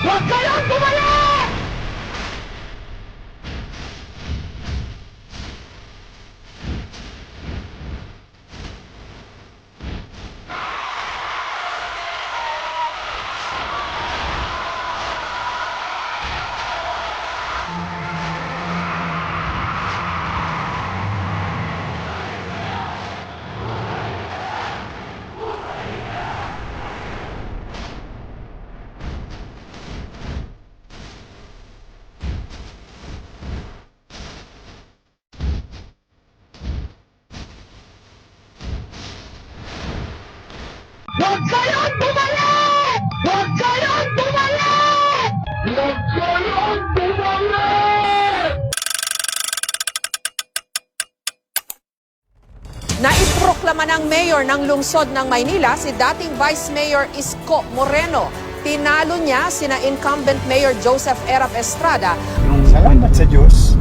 Huwag kayong bumalik! Huwag kayong bumalik! Huwag kayong bumalik! Huwag kayong bumalik! Naiproklama ng mayor ng lungsod ng Maynila si dating Vice Mayor Isko Moreno. Tinalo niya sina incumbent Mayor Joseph Erap Estrada. Salamat sa Diyos.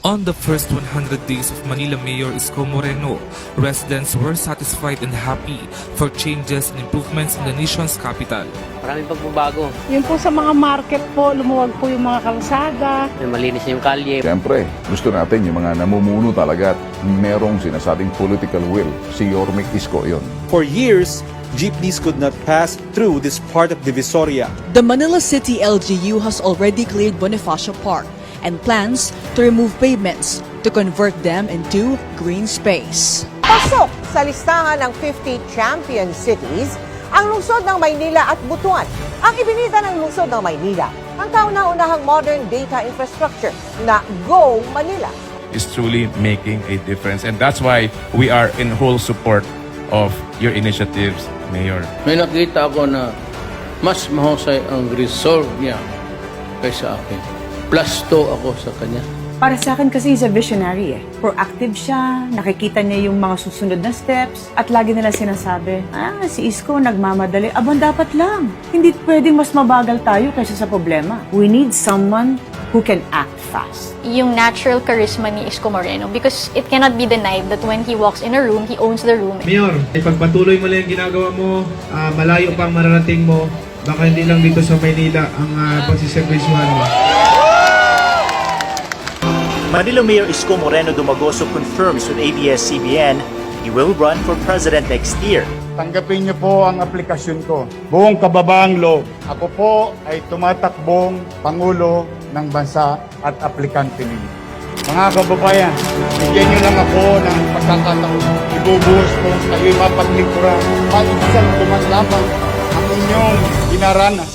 On the first 100 days of Manila Mayor Isko Moreno, residents were satisfied and happy for changes and improvements in the nation's capital. Maraming pagbabago. Yun po sa mga market po, lumuwag po yung mga kalsada. Malinis na yung kalye. Siyempre, gusto natin yung mga namumuno talaga at merong sinasabing political will. Si Yorme Isko yon. For years, jeepneys could not pass through this part of Divisoria. The Manila City LGU has already cleared Bonifacio Park and plans to remove pavements to convert them into green space. Pasok sa listahan ng 50 champion cities ang lungsod ng Maynila at Butuan. Ang ibinita ng lungsod ng Maynila ang kauna-unahang modern data infrastructure na Go Manila. Is truly making a difference, and that's why we are in whole support of your initiatives, Mayor. May nakita ako na mas mahusay ang resolve niya kaysa akin. Plus 2 ako sa kanya. Para sa akin kasi he's a visionary eh. Proactive siya, nakikita niya yung mga susunod na steps, at lagi nila sinasabi, si Isko nagmamadali. Abang dapat lang. Hindi pwedeng mas mabagal tayo kaysa sa problema. We need someone who can act fast. Yung natural charisma ni Isko Moreno, because it cannot be denied that when he walks in a room, he owns the room. Mayor, ipagpatuloy mo lang yung ginagawa mo, malayo pang mararating mo, baka hindi lang dito sa Maynila ang pagsiservisyohan mo. Manila Mayor Isko Moreno Dumagoso confirms with ABS-CBN he will run for president next year. Tanggapin niyo po ang aplikasyon ko. Buong kababaang loob. Ako po ay tumatakbong Pangulo ng bansa at aplikante ninyo. Mga kababayan, bigyan niyo lang ako ng pagkakataon. Ibubuhos ko kayo'y mapaglingkuran. Paigsan kumanlaban ang inyong dinaranas.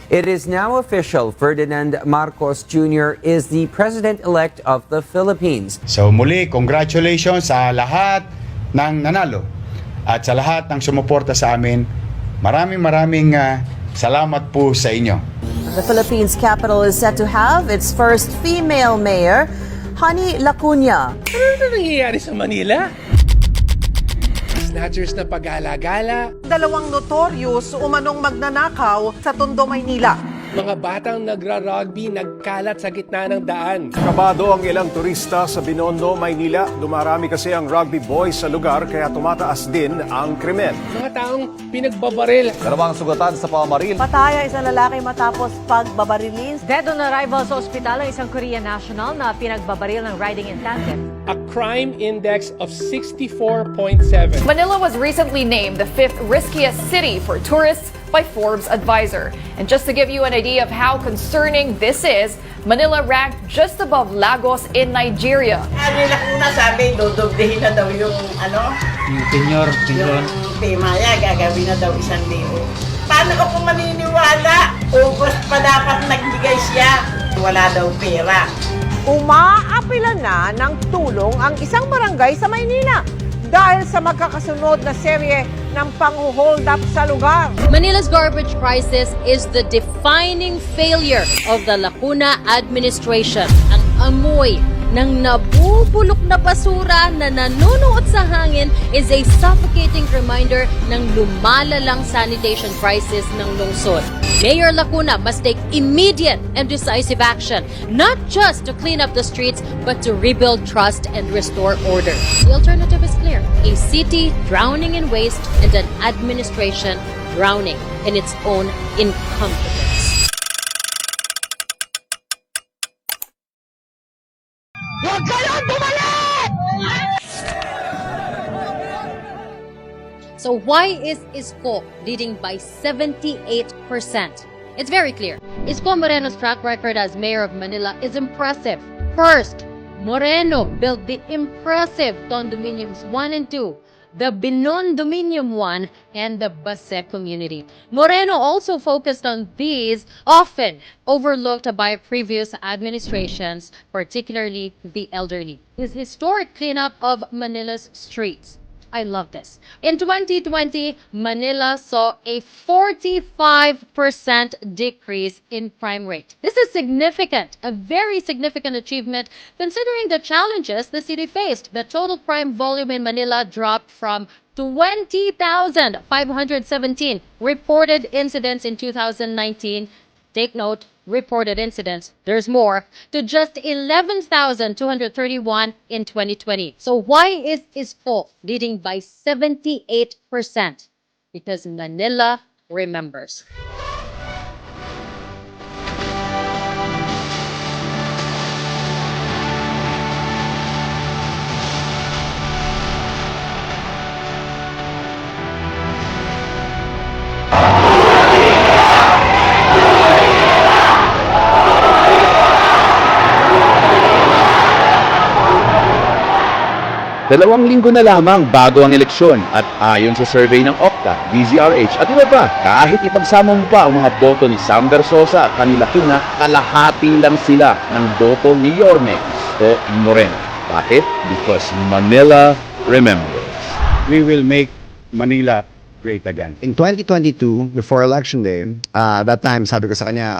It is now official, Ferdinand Marcos Jr. is the President-elect of the Philippines. So muli, congratulations sa lahat ng nanalo at sa lahat ng sumuporta sa amin. Maraming salamat po sa inyo. The Philippines capital is set to have its first female mayor, Honey Lacuna. Ano nangyayari sa Manila? Snatchers na pag-gala-gala. Dalawang notorious umanong magnanakaw sa Tondo, Maynila. Mga batang nagra-rugby nagkalat sa gitna ng daan. Kabado ang ilang turista sa Binondo, Maynila. Dumarami kasi ang rugby boys sa lugar kaya tumataas din ang krimen. Mga taong pinagbabaril. Dalawang sugatan sa pamamaril. Pataya isang lalaki matapos pagbabarilin. Dead on arrival sa ospital ang isang Korean national na pinagbabaril ng riding in tandem. A crime index of 64.7. Manila was recently named the 5th riskiest city for tourists by Forbes Advisor. And just to give you an idea of how concerning this is, Manila ranked just above Lagos in Nigeria. Nila una sabi, dodobdehin na daw yung Yung tenyor. yung Timaya, gagawin na daw 1,000. Paano ako maniniwala? August pa dapat nagbigay siya. Wala daw pera. Umaapila na ng tulong ang isang barangay sa Maynila dahil sa magkakasunod na serye ng pang-hold up sa lugar. Manila's garbage crisis is the defining failure of the Lacuna administration. Ang amoy ng nabubulok na basura na nanunuot sa hangin is a suffocating reminder ng lumalalang sanitation crisis ng lungsod. Mayor Lacuna must take immediate and decisive action, not just to clean up the streets, but to rebuild trust and restore order. The alternative is clear: a city drowning in waste and an administration drowning in its own incompetence. Huwag kayong bumalik! So why is Isko leading by 78%? It's very clear. Isko Moreno's track record as mayor of Manila is impressive. First, Moreno built the impressive Condominiums 1 and 2, the Binondominium 1, and the Base community. Moreno also focused on these, often overlooked by previous administrations, particularly the elderly. His historic cleanup of Manila's streets. I love this. In 2020, Manila saw a 45% decrease in crime rate. This is significant, a very significant achievement considering the challenges the city faced. The total crime volume in Manila dropped from 20,517 reported incidents in 2019. Take note, reported incidents, there's more, to just 11,231 in 2020. So why is Isko leading by 78%? Because Manila remembers. Dalawang linggo na lamang bago ang eleksyon at ayon sa survey ng Okta, DZRH at iba pa, kahit ipagsama mo pa ang mga boto ni Sam Versosa at kanila Lacuna, kalahati lang sila ng boto ni Yorme o Moreno. Bakit? Because Manila remembers. We will make Manila great again. In 2022, before Election Day, that time sabi ko sa kanya,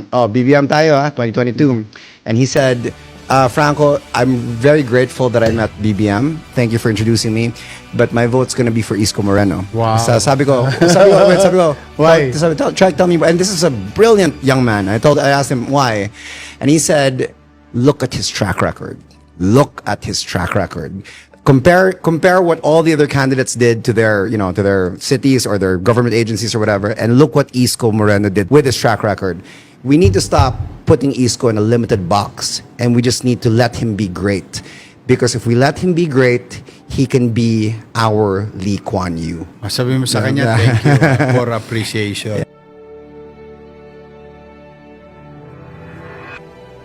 BBM tayo 2022. And he said, Franco, I'm very grateful that I met BBM. Thank you for introducing me. But my vote's gonna be for Isko Moreno. Wow. So, sabi ko, Why? Tell me, and this is a brilliant young man. I asked him why. And he said, look at his track record. Look at his track record. Compare what all the other candidates did to their, to their cities or their government agencies or whatever, and look what Isko Moreno did with his track record. We need to stop putting Isko in a limited box, and we just need to let him be great. Because if we let him be great, he can be our Lee Kuan Yew. Sabi mo sa kanya, thank you for appreciation.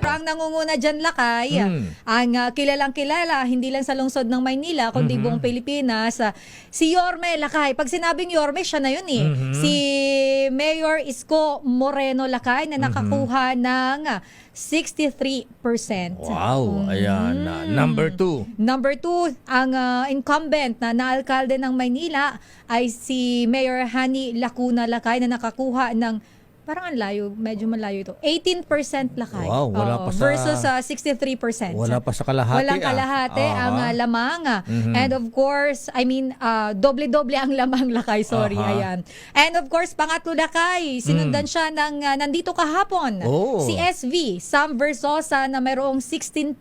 Ang nangunguna dyan, Lakay, ang kilalang-kilala, hindi lang sa lungsod ng Maynila, kundi buong Pilipinas, si Yorme, Lakay. Pag sinabing Yorme, siya na yun eh. Si Mayor Isko Moreno, Lakay, na nakakuha ng 63%. Wow, ayan. Number 2. Number 2, ang incumbent na alkalde ng Maynila ay si Mayor Hani Lacuna, Lakay, na nakakuha ng parang ang layo, medyo malayo ito. 18% Lakay. Wow, wala pa sa... Versus 63%. Wala pa sa kalahati. Walang kalahati ang lamang. And of course, doble-doble ang lamang, Lakay. Sorry, ayan. And of course, pangatlo, Lakay, sinundan siya ng nandito kahapon. Si SV, Sam Versosa, na mayroong 16%.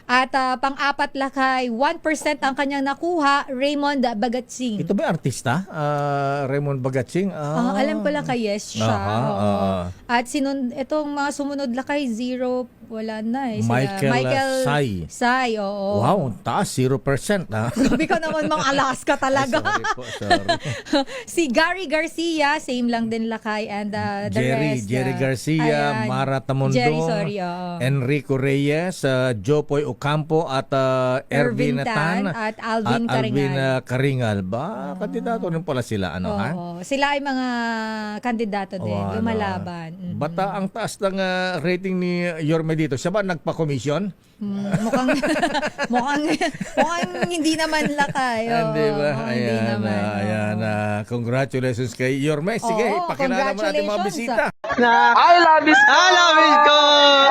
At pang-apat, Lakay, 1% ang kanyang nakuha, Raymond Bagatsing. Ito ba artista? Raymond Bagatsing? Alam ko, Lakay, yes siya. At itong mga sumunod, Lakay, 0, wala na eh. Michael Sai, oo. Wow, taas, 0%. Sabi ko naman, mga Alaska talaga. Sorry. Si Gary Garcia, same lang din, Lakay, and the rest. Jerry Garcia, Mara Tamundo, Enrico Reyes, Jopoy Ocampo, at Ervin Tan, at Alvin Karingal. Ba, kandidato rin pala sila, sila ay mga kandidato din, lumalaban. Bata ang taas ng rating ni Yorme dito. Siya ba nagpa-commission? Mukhang hindi naman, Lakay. Hindi ba? Ayan. Congratulations kay Yorme. Sige, pakilala mo natin mga bisita. I love Isko! I love Isko!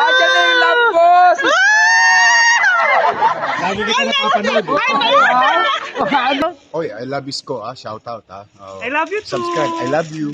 Andiyan na yung love ko! nakapanood. Oy, I love Isko, shout out, I love you too. Subscribe, I love you.